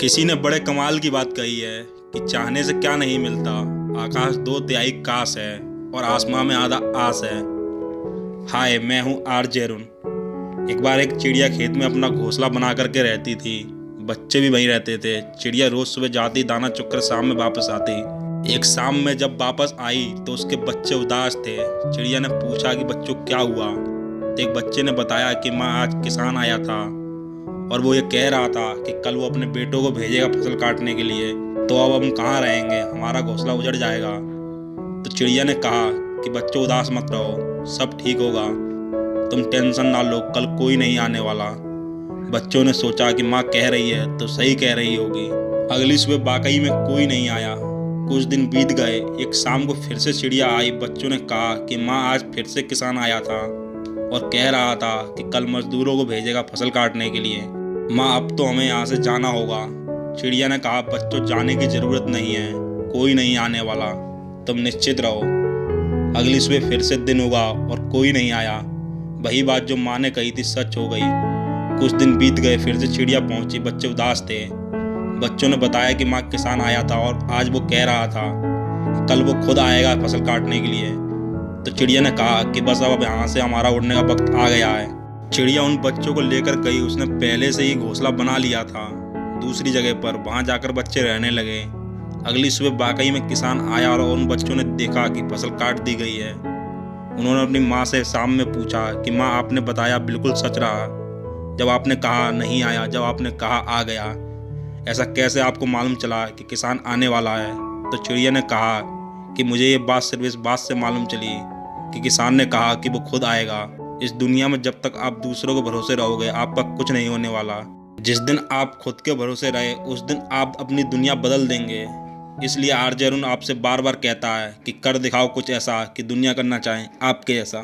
किसी ने बड़े कमाल की बात कही है कि चाहने से क्या नहीं मिलता। आकाश दो तिहाई काश है और आसमां में आधा आस है। हाय, मैं हूँ आरजे अरुण। एक बार एक चिड़िया खेत में अपना घोंसला बना करके रहती थी। बच्चे भी वहीं रहते थे। चिड़िया रोज सुबह जाती, दाना चुगकर शाम में वापस आती। एक शाम में जब वापस आई तो उसके बच्चे उदास थे। चिड़िया ने पूछा कि बच्चों क्या हुआ। तो एक बच्चे ने बताया कि माँ, आज किसान आया था और वो ये कह रहा था कि कल वो अपने बेटों को भेजेगा फसल काटने के लिए। तो अब हम कहाँ रहेंगे, हमारा घोंसला उजड़ जाएगा। तो चिड़िया ने कहा कि बच्चों उदास मत रहो, सब ठीक होगा, तुम टेंशन ना लो, कल कोई नहीं आने वाला। बच्चों ने सोचा कि माँ कह रही है तो सही कह रही होगी। अगली सुबह वाकई में कोई नहीं आया। कुछ दिन बीत गए। एक शाम को फिर से चिड़िया आई। बच्चों ने कहा कि माँ, आज फिर से किसान आया था और कह रहा था कि कल मजदूरों को भेजेगा फसल काटने के लिए। माँ, अब तो हमें यहाँ से जाना होगा। चिड़िया ने कहा, बच्चों जाने की जरूरत नहीं है, कोई नहीं आने वाला, तुम निश्चित रहो। अगली सुबह फिर से दिन उगा और कोई नहीं आया। वही बात जो माँ ने कही थी सच हो गई। कुछ दिन बीत गए। फिर से चिड़िया पहुंची। बच्चे उदास थे। बच्चों ने बताया कि माँ, किसान आया था और आज वो कह रहा था कि कल वो खुद आएगा फसल काटने के लिए। तो चिड़िया ने कहा कि बस अब यहाँ से हमारा उड़ने का वक्त आ गया है। चिड़िया उन बच्चों को लेकर गई। उसने पहले से ही घोंसला बना लिया था दूसरी जगह पर। वहां जाकर बच्चे रहने लगे। अगली सुबह वाकई में किसान आया और उन बच्चों ने देखा कि फसल काट दी गई है। उन्होंने अपनी माँ से शाम में पूछा कि माँ, आपने बताया बिल्कुल सच रहा, जब आपने कहा नहीं आया, जब आपने कहा आ गया, ऐसा कैसे आपको मालूम चला कि किसान आने वाला है। तो चिड़िया ने कहा कि मुझे ये बात सिर्फ इस बात से मालूम चली कि किसान ने कहा कि वो खुद आएगा। इस दुनिया में जब तक आप दूसरों के भरोसे रहोगे, आपका कुछ नहीं होने वाला। जिस दिन आप खुद के भरोसे रहे, उस दिन आप अपनी दुनिया बदल देंगे। इसलिए आरजे अरुण आपसे बार बार कहता है कि कर दिखाओ कुछ ऐसा कि दुनिया करना चाहे आपके जैसा।